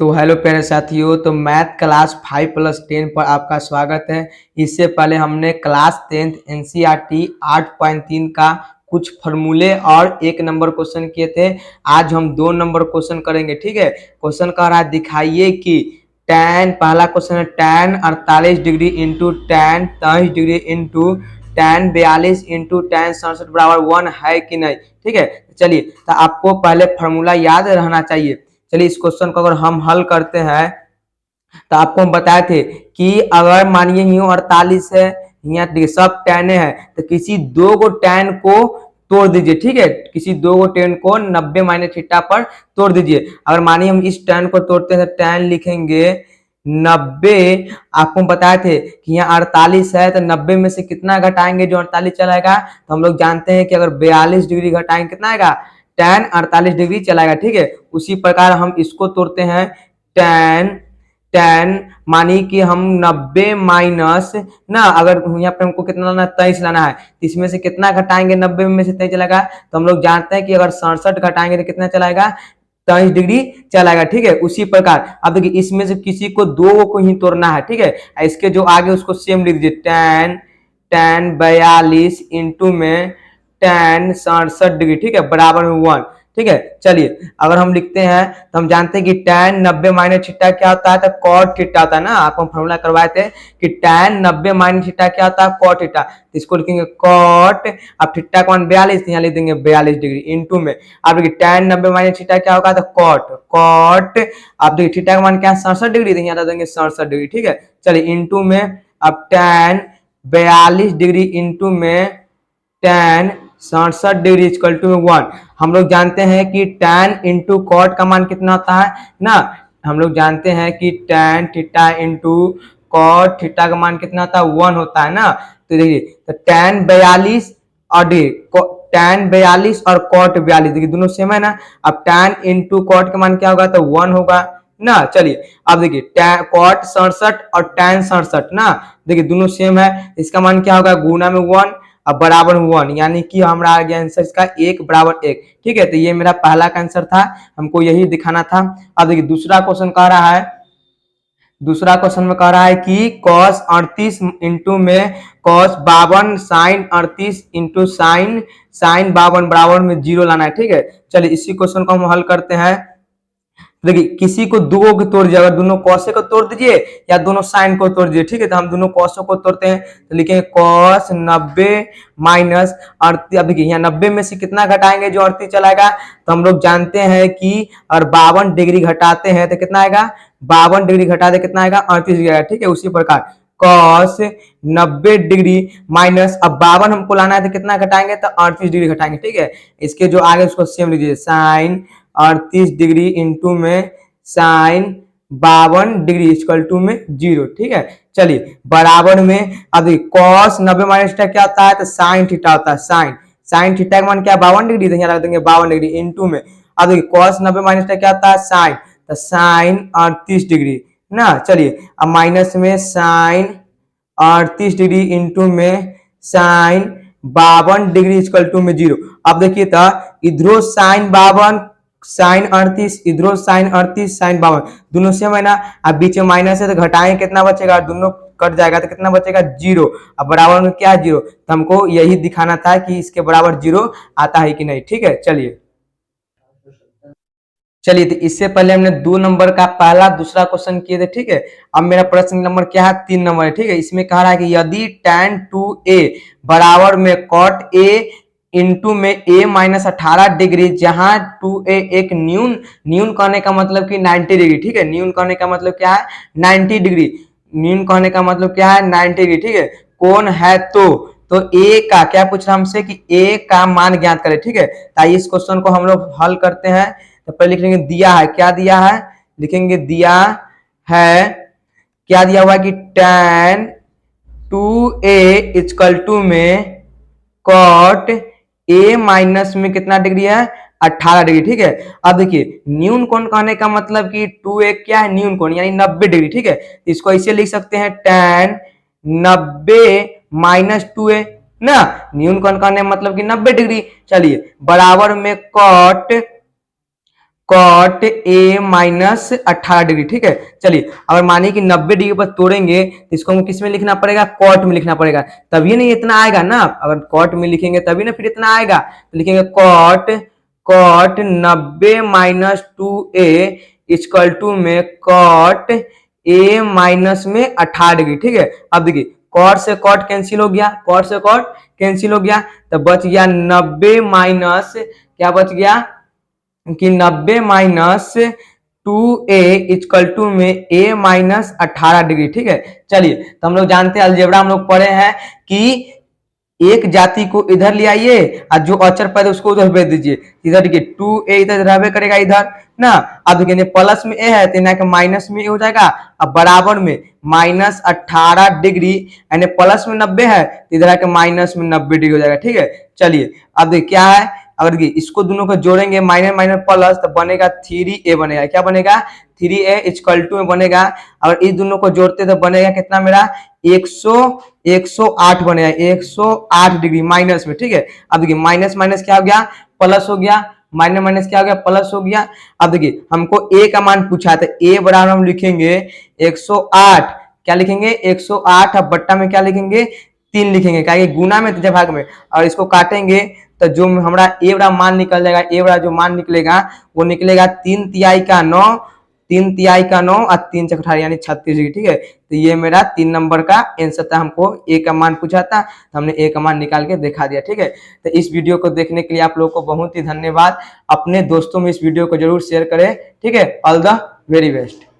तो हेलो प्यारे साथियों, तो मैथ क्लास 5+10 पर आपका स्वागत है। इससे पहले हमने क्लास 10th एनसीईआरटी 8.3 का कुछ फॉर्मूले और एक नंबर क्वेश्चन किए थे। आज हम 2 नंबर क्वेश्चन करेंगे। ठीक है, क्वेश्चन कह रहा है दिखाइए कि पहला क्वेश्चन है tan 48 degree into tan 23 degree into tan 42 into tan 67 बराबर 1 है कि नहीं। ठीक है, चलिए, तो आपको पहले फॉर्मूला याद रहना चाहिए। चलिए, इस क्वेश्चन को अगर हम हल करते हैं तो आपको हम बताए थे कि अगर मानिए यूं 48 है, यहाँ सब टैने है, तो किसी दो गो टैन को तोड़ दीजिए। ठीक है, किसी दो गो टैन को 90 माइनस थीटा पर तोड़ दीजिए। अगर मानिए हम इस टैन को तोड़ते हैं तो टैन लिखेंगे 90। आपको बताए थे कि यहाँ 48 है, तो 90 में से कितना घटाएंगे जो 48 चलाएगा। तो हम लोग जानते हैं कि अगर 42 डिग्री घटाएंगे कितना आएगा, tan 48 डिग्री चलाएगा। ठीक है, उसी प्रकार हम इसको तोड़ते हैं। tan मानी कि हम 90 माइनस ना, अगर यहाँ पे हमको कितना लाना, 23 लाना है, तो इसमें से कितना घटाएंगे, 90 में से 23 चलाएगा। तो हम लोग जानते हैं कि अगर 67 घटाएंगे तो कितना चलाएगा, 23 डिग्री चलाएगा। ठीक है, उसी प्रकार अब देखिए इसमें से किसी को दो को ही तोड़ना है। ठीक है, इसके जो आगे उसको सेम लिख दीजिए, tan 42 इंटू में tan 67 डिग्री। ठीक है, बराबर में 1। ठीक है, चलिए अगर हम लिखते हैं तो हम जानते हैं कि tan 90 माइनस थीटा क्या होता है, तो cot थीटा होता है ना। आपको हम फॉर्मूला करवाए थे कि tan 90 माइनस थीटा क्या होता है, cot थीटा। तो इसको लिखेंगे cot, अब थीटा का मान 42, यहाँ लिख देंगे 42 डिग्री इंटू में। अब देखिए tan 90 माइनस थीटा क्या होगा, तो cot। अब देखिए थीटा का मान क्या है, 67 डिग्री, तो यहाँ डाल देंगे 67 डिग्री। ठीक है, चलिए इंटू में अब tan 42 डिग्री इंटू में tan 67 डिग्री इक्वल टू 1। हम लोग जानते हैं कि tan इंटू कॉट का मान कितना होता है ना। हम लोग जानते हैं कि tan theta into cot theta का मान कितना होता है, 1 होता है ना। तो देखिए, तो tan 42 और tan 42 और कॉट 42, देखिए दोनों सेम है ना। अब tan इंटू कॉट का मान क्या होगा, तो 1 होगा ना। चलिए अब देखिए कॉट 67 और tan 67 ना, देखिए दोनों सेम है, इसका मान क्या होगा, गुना में 1 अब बराबर 1, यानी कि हमारा आ गया आंसर इसका 1 बराबर 1। ठीक है, तो ये मेरा पहला का आंसर था, हमको यही दिखाना था। अब देखिए दूसरा क्वेश्चन कह रहा है, दूसरा क्वेश्चन में कह रहा है कि cos 38 इंटू में cos 52 sin 38 इंटू sin 52 बराबर में 0 लाना है। ठीक है, चलिए इसी क्वेश्चन को हम हल करते हैं। देखिए किसी को दो को तोड़ दीजिए, अगर दोनों कॉसे को तोड़ दीजिए या दोनों साइन को तोड़ दीजिए। ठीक है, तो हम दोनों कॉसों को तोड़ते हैं, तो लिखेंगे कॉस 90 माइनस 38। अब देखिए यहाँ 90 में से कितना घटाएंगे जो 38 चलाएगा, तो हम लोग जानते हैं कि अगर 52 डिग्री घटाते हैं तो कितना आएगा, 52 डिग्री घटा दे कितना आएगा, 38 डिग्री आएगा। ठीक है, उसी प्रकार कॉस 90 डिग्री माइनस, अब 52 हमको लाना है तो कितना घटाएंगे, तो 38 डिग्री घटाएंगे। ठीक है, इसके जो आगे उसको सेम लीजिए, साइन 38 डिग्री इंटू में साइन 52 डिग्री इक्वल टू में 0। ठीक है, चलिए बराबर में अब कॉस 90 माइनस क्या होता है, तो साइन थीटा होता है। साइन थीटा का मान क्या है, 52 डिग्री, तो यहाँ रख देंगे 52 डिग्री इंटू में। अब देखिए कॉस 90 माइनस क्या होता है, साइन, तो साइन 38 डिग्री ना। चलिए अब माइनस में साइन 38 डिग्री इंटू में साइन 52 डिग्री इक्वल टू में 0। अब देखिए तो इधरो साइन 52 साइन 38, इधरो साइन 38 साइन 52, दोनों सेम है ना। अब बीच में माइनस है तो घटाएं कितना बचेगा, दोनों कट जाएगा तो कितना बचेगा, 0। अब बराबर में क्या है, 0। तो हमको यही दिखाना था कि इसके बराबर 0 आता है कि नहीं। ठीक है, चलिए तो इससे पहले हमने 2 नंबर का पहला दूसरा क्वेश्चन किए थे। ठीक है, अब मेरा प्रश्न नंबर क्या है, 3 नंबर है। ठीक है, इसमें कह रहा है कि यदि tan 2a बराबर में cot a इंटू में a माइनस 18 डिग्री, जहां 2a एक न्यून कहने का मतलब कि 90 डिग्री। ठीक है, न्यून कहने का मतलब क्या है, 90 डिग्री, न्यून कहने का मतलब क्या है, 90 डिग्री। ठीक है, कौन है तो a का क्या पूछ रहा हमसे कि a का मान ज्ञात करें। ठीक है, ताकि इस क्वेश्चन को हम लोग हल करते हैं तो पहले लिख लेंगे दिया है, क्या दिया है, लिखेंगे दिया है, क्या दिया हुआ है कि tan 2a इक्वल टू में cot a माइनस में कितना डिग्री है, 18 डिग्री। ठीक है, अब देखिए न्यून कोण कहने का मतलब कि 2a क्या है, न्यून कोण यानी 90 डिग्री। ठीक है, इसको ऐसे लिख सकते हैं tan 90 माइनस 2a ना, न्यून कोण कहने का मतलब कि 90 डिग्री। चलिए बराबर में cot cot A minus 18 degree. ठीक है, चलिए अगर मानिए कि 90 डिग्री पर तोड़ेंगे तो इसको हमको किस में लिखना पड़ेगा, कॉट में लिखना पड़ेगा, तभी नहीं इतना आएगा ना। अगर कॉट में लिखेंगे तभी ना फिर इतना आएगा। तो लिखेंगे cot cot 90 minus 2a equal to में कॉट ए माइनस में 18 डिग्री। ठीक है, अब देखिए कॉट से कॉट कैंसिल हो गया, कॉट से कॉट कैंसिल हो गया, तो बच गया 90 माइनस क्या बच गया कि 90 माइनस 2a इक्वल टू में a माइनस 18 डिग्री। ठीक है, चलिए तो हम लोग जानते हैं अलजेब्रा हम लोग पढ़े हैं कि एक जाति को इधर ले आइए और जो अचर पद है उसको उधर भेज दीजिए। इधर देखिए 2a इधर रहबे करेगा इधर ना। अब देखिए प्लस में a है तो यहाँ के माइनस में a हो जाएगा, अब बराबर में माइनस 18 डिग्री यानी प्लस में 90 है तो इधर आके माइनस में 90 डिग्री हो जाएगा। ठीक है, चलिए अब देखिए क्या है, अगर इसको दोनों को जोड़ेंगे माइनस माइनस प्लस तो बनेगा 3a बनेगा। क्या बनेगा, 3a इक्वल टू में बनेगा। अगर इस दोनों को जोड़ते तो बनेगा कितना मेरा 108 बनेगा, 108 डिग्री माइनस में। ठीक है, अब देखिए माइनस माइनस क्या हो गया, प्लस हो गया, माइनस माइनस क्या हो गया, प्लस हो गया। अब देखिए हमको a का मान पूछा है तो a बराबर हम लिखेंगे 108, क्या लिखेंगे 108, अब बट्टा में क्या लिखेंगे 3 लिखेंगे, क्या गुना में तो भाग में, और इसको काटेंगे तो जो हमारा ए बड़ा मान निकल जाएगा, ए बड़ा जो मान निकलेगा वो निकलेगा 3 तिहाई का 9, 3 तिहाई का 9 और 3 चौक 18 यानी 36 डिग्री। ठीक है, तो ये मेरा 3 नंबर का आंसर था। हमको ए का मान पूछा था तो हमने ए का मान निकाल के दिखा दिया। ठीक है, तो इस वीडियो को देखने के लिए आप लोगों को बहुत ही धन्यवाद। अपने दोस्तों में इस वीडियो को जरूर शेयर करें। ठीक है, ऑल द वेरी बेस्ट।